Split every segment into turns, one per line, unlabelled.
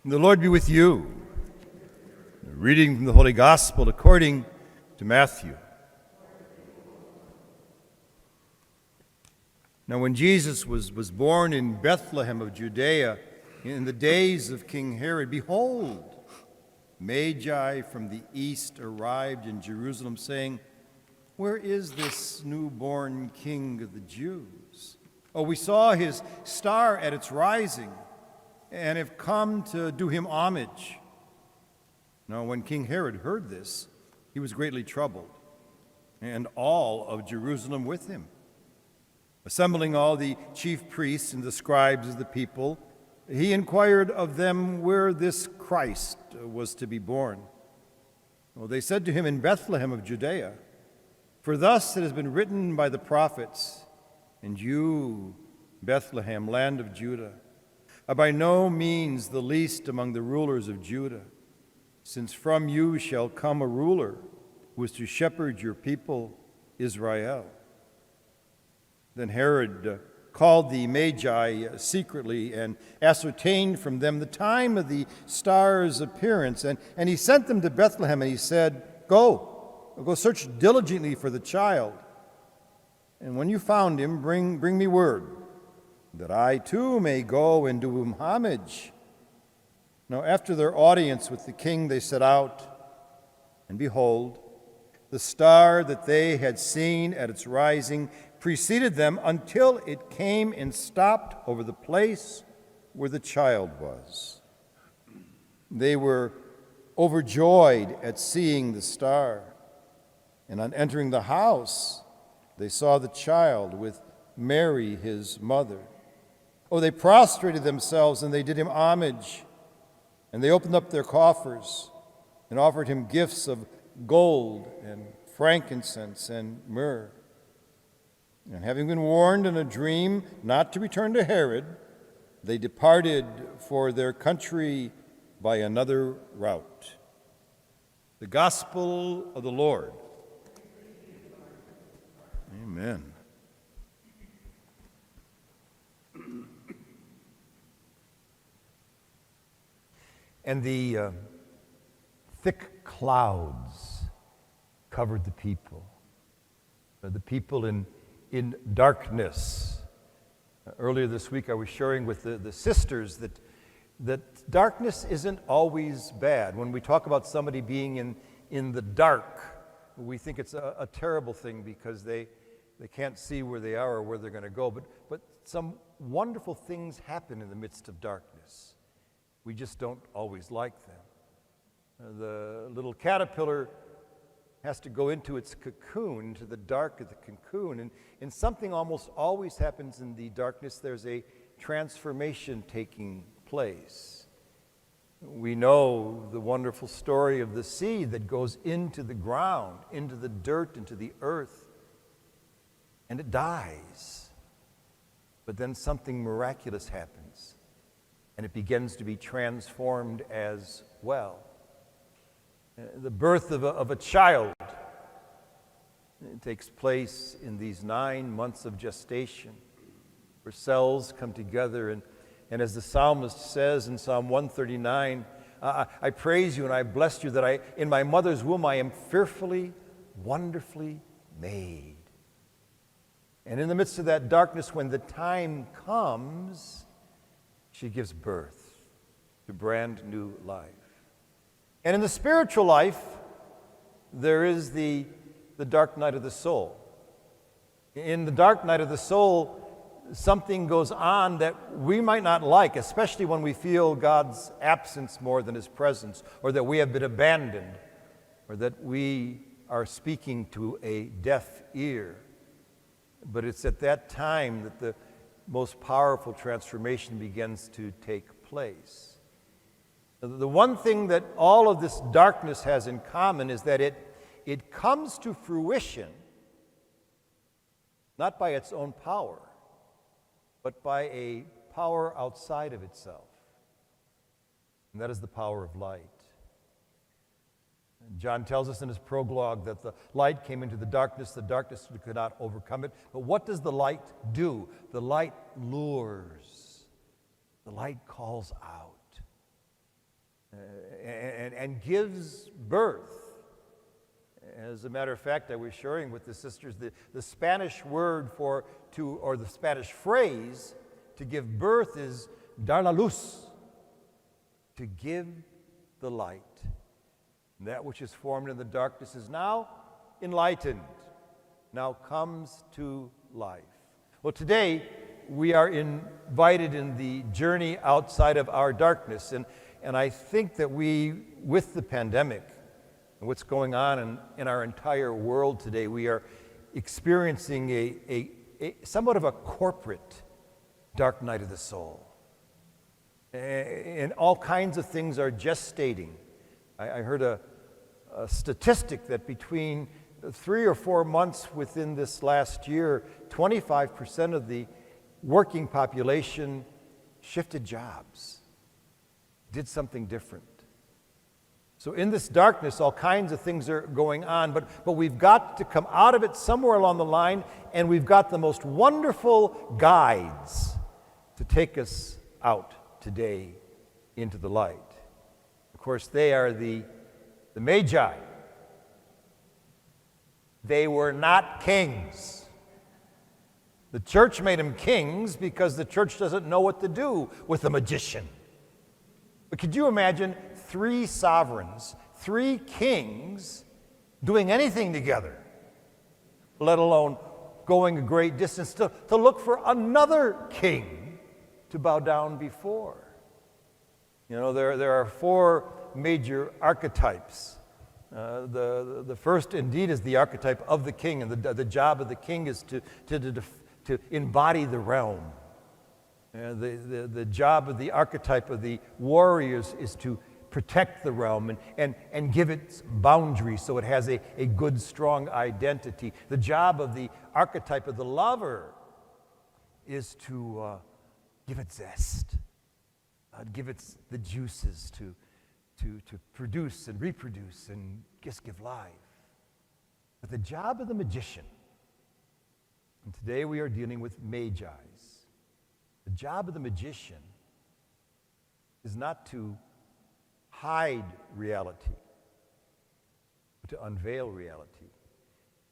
The Lord be with you. A reading from the Holy Gospel according to Matthew. Now when Jesus was born in Bethlehem of Judea in the days of King Herod, behold, magi from the east arrived in Jerusalem, saying, "Where is this newborn King of the Jews? Oh, we saw his star at its rising, and have come to do him homage." Now when King Herod heard this, he was greatly troubled, and all of Jerusalem with him. Assembling all the chief priests and the scribes of the people, he inquired of them where this Christ was to be born. Well, they said to him, "In Bethlehem of Judea, for thus it has been written by the prophets, and you, Bethlehem, land of Judah, are by no means the least among the rulers of Judah, since from you shall come a ruler who is to shepherd your people, Israel." Then Herod called the magi secretly and ascertained from them the time of the star's appearance, and he sent them to Bethlehem, and he said, Go search diligently for the child, and when you found him, bring me word, that I too may go and do him homage. Now after their audience with the king, they set out, and behold, the star that they had seen at its rising preceded them until it came and stopped over the place where the child was. They were overjoyed at seeing the star, and on entering the house, they saw the child with Mary, his mother. Oh, they prostrated themselves and they did him homage, and they opened up their coffers and offered him gifts of gold and frankincense and myrrh. And having been warned in a dream not to return to Herod, they departed for their country by another route. The Gospel of the Lord. Amen. And the thick clouds covered the people in darkness. Earlier this week I was sharing with the sisters that darkness isn't always bad. When we talk about somebody being in the dark, we think it's a terrible thing because they can't see where they are or where they're going to go. But some wonderful things happen in the midst of darkness. We just don't always like them. The little caterpillar has to go into its cocoon, into the dark of the cocoon, and something almost always happens in the darkness. There's a transformation taking place. We know the wonderful story of the seed that goes into the ground, into the dirt, into the earth, and it dies. But then something miraculous happens, and it begins to be transformed as well. The birth of a child, it takes place in these 9 months of gestation, where cells come together, and as the psalmist says in Psalm 139, I praise you and I bless you that in my mother's womb I am fearfully, wonderfully made. And in the midst of that darkness, when the time comes, she gives birth to brand new life. And in the spiritual life, there is the dark night of the soul. In the dark night of the soul, something goes on that we might not like, especially when we feel God's absence more than his presence, or that we have been abandoned, or that we are speaking to a deaf ear. But it's at that time that the most powerful transformation begins to take place. The one thing that all of this darkness has in common is that it comes to fruition not by its own power, but by a power outside of itself. And that is the power of light. John tells us in his prologue that the light came into the darkness could not overcome it. But what does the light do? The light lures. The light calls out. and gives birth. As a matter of fact, I was sharing with the sisters the Spanish word or the Spanish phrase to give birth is dar la luz, to give the light. And that which is formed in the darkness is now enlightened, now comes to life. Well, today we are invited in the journey outside of our darkness, and I think that we, with the pandemic and what's going on in our entire world today, we are experiencing a somewhat of a corporate dark night of the soul. And all kinds of things are gestating. I heard a statistic that between 3 or 4 months within this last year, 25% of the working population shifted jobs, did something different. So in this darkness, all kinds of things are going on, but we've got to come out of it somewhere along the line, and we've got the most wonderful guides to take us out today into the light. Of course, they are the magi. They were not kings. The church made them kings because the church doesn't know what to do with a magician. But could you imagine 3 sovereigns, 3 kings doing anything together, let alone going a great distance to look for another king to bow down before? You know, there are 4 major archetypes. The first, indeed, is the archetype of the king, and the job of the king is to embody the realm. The job of the archetype of the warriors is to protect the realm and give it boundaries so it has a good, strong identity. The job of the archetype of the lover is to give it zest, give it the juices to produce and reproduce and just give life. But the job of the magician, and today we are dealing with magi. The job of the magician is not to hide reality, but to unveil reality.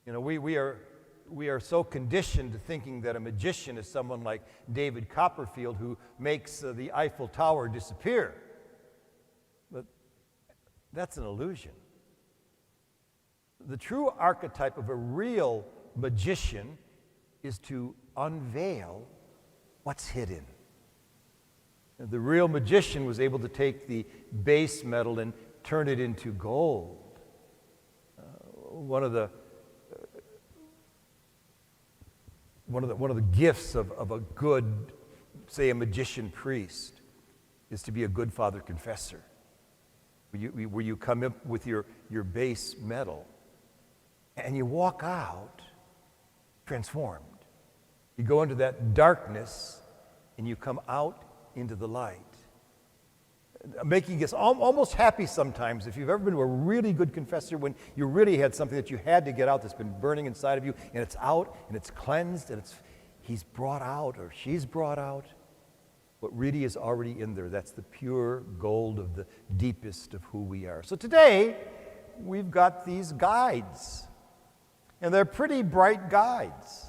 You know, we are so conditioned to thinking that a magician is someone like David Copperfield who makes the Eiffel Tower disappear. But that's an illusion. The true archetype of a real magician is to unveil what's hidden. The real magician was able to take the base metal and turn it into gold. One of the gifts of a good, say, a magician priest, is to be a good father confessor, where you come up with your base metal, and you walk out transformed. You go into that darkness, and you come out into the light. Making us almost happy sometimes if you've ever been to a really good confessor when you really had something that you had to get out that's been burning inside of you, and it's out, and it's cleansed, and he's brought out, or she's brought out what really is already in there. That's the pure gold of the deepest of who we are. So today, we've got these guides, and they're pretty bright guides.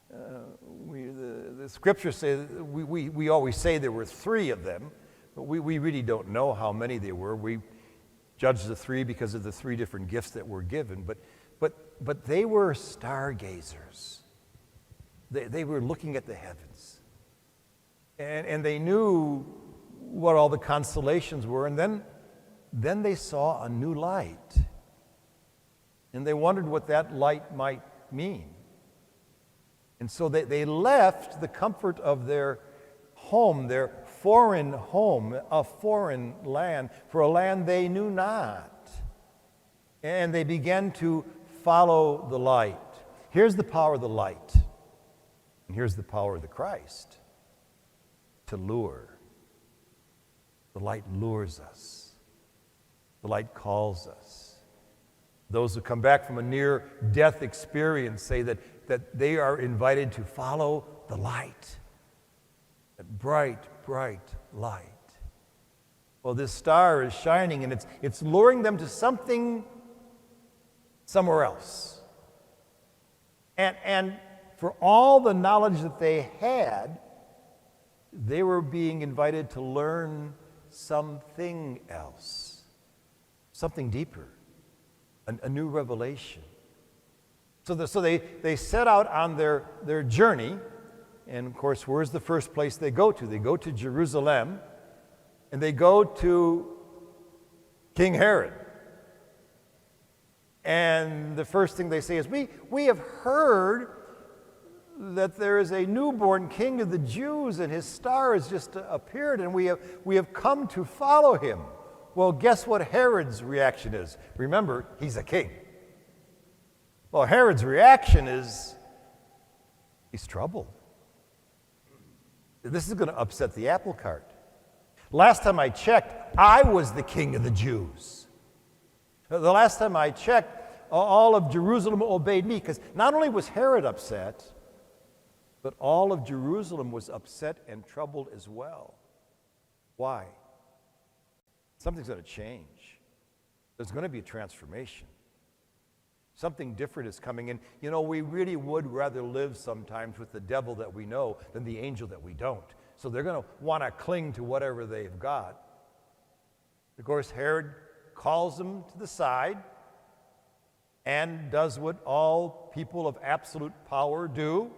The scriptures say, we always say there were 3 of them, but we really don't know how many there were. We judge the 3 because of the 3 different gifts that were given, but they were stargazers. They were looking at the heavens, and they knew what all the constellations were, and then they saw a new light, and they wondered what that light might mean. And so they left the comfort of their home, their foreign home, a foreign land, for a land they knew not. And they began to follow the light. Here's the power of the light. And here's the power of the Christ. To lure. The light lures us. The light calls us. Those who come back from a near-death experience say that they are invited to follow the light, that bright, bright light. Well, this star is shining, and it's luring them to something somewhere else. And for all the knowledge that they had, they were being invited to learn something else, something deeper, a new revelation. So they set out on their journey, and of course, where's the first place they go to? They go to Jerusalem, and they go to King Herod. And the first thing they say is, we have heard that there is a newborn king of the Jews, and his star has just appeared, and we have come to follow him. Well, guess what Herod's reaction is? Remember, he's a king. Well, Herod's reaction is, he's troubled. This is going to upset the apple cart. Last time I checked, I was the king of the Jews. The last time I checked, all of Jerusalem obeyed me, because not only was Herod upset, but all of Jerusalem was upset and troubled as well. Why? Something's going to change. There's going to be a transformation. Something different is coming in. You know, we really would rather live sometimes with the devil that we know than the angel that we don't. So they're going to want to cling to whatever they've got. Of course, Herod calls them to the side and does what all people of absolute power do.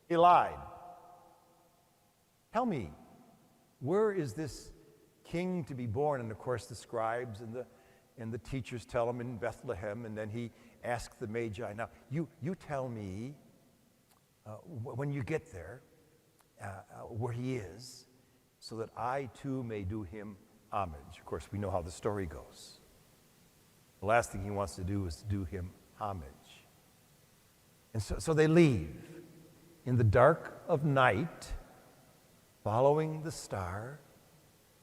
He lied. Tell me, where is this king to be born? And of course, the scribes and the teachers tell him in Bethlehem, and then he asks the magi, now, you tell me when you get there where he is, so that I too may do him homage. Of course, we know how the story goes. The last thing he wants to do is to do him homage. And so they leave in the dark of night, following the star,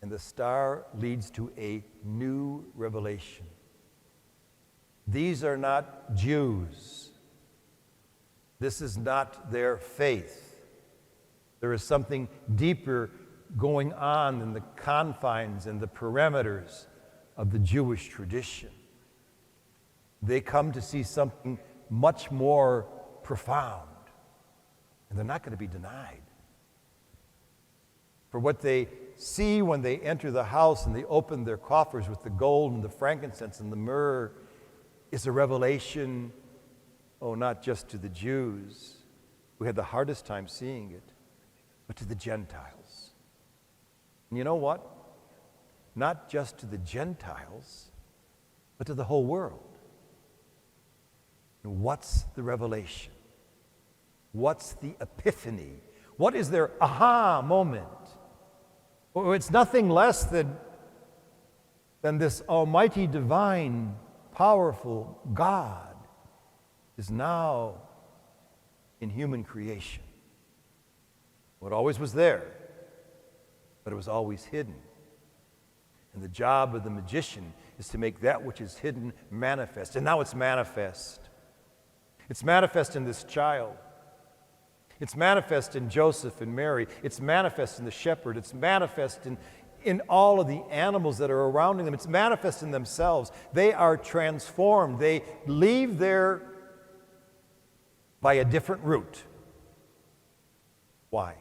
and the star leads to a new revelation. These are not Jews. This is not their faith. There is something deeper going on in the confines and the perimeters of the Jewish tradition. They come to see something much more profound, and they're not going to be denied. For what they see when they enter the house and they open their coffers with the gold and the frankincense and the myrrh is a revelation, not just to the Jews who had the hardest time seeing it, but to the Gentiles. And you know what? Not just to the Gentiles, but to the whole world. And what's the revelation? What's the epiphany? What is their aha moment? Well, it's nothing less than this almighty, divine, powerful God is now in human creation. What always was there, but it was always hidden. And the job of the magician is to make that which is hidden manifest. And now it's manifest. It's manifest in this child. It's manifest in Joseph and Mary. It's manifest in the shepherd. It's manifest in all of the animals that are around them. It's manifest in themselves. They are transformed. They leave there by a different route. Why?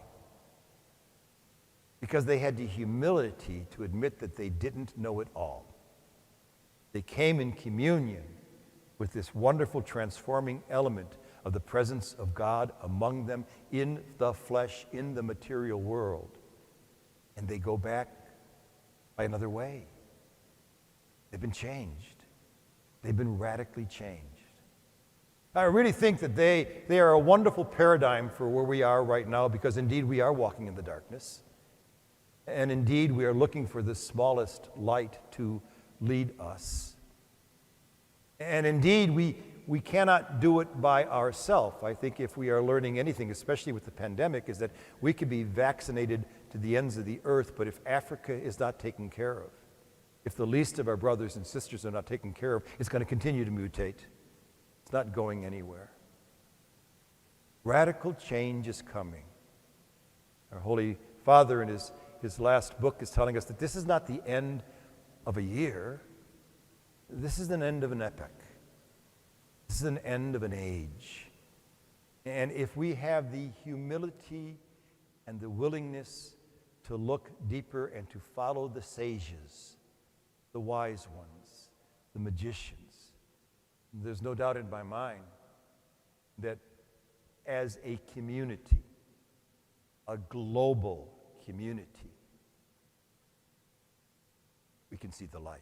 Because they had the humility to admit that they didn't know it all. They came in communion with this wonderful transforming element of the presence of God among them in the flesh, in the material world. And they go back by another way. They've been changed. They've been radically changed. I really think that they are a wonderful paradigm for where we are right now, because indeed we are walking in the darkness. And indeed we are looking for the smallest light to lead us. And indeed we cannot do it by ourselves. I think if we are learning anything, especially with the pandemic, is that we could be vaccinated to the ends of the earth, but if Africa is not taken care of, if the least of our brothers and sisters are not taken care of, it's going to continue to mutate. It's not going anywhere. Radical change is coming. Our Holy Father, in his last book is telling us that this is not the end of a year. This is an end of an epoch. This is an end of an age. And if we have the humility and the willingness to look deeper and to follow the sages, the wise ones, the magicians, there's no doubt in my mind that as a community, a global community, we can see the light.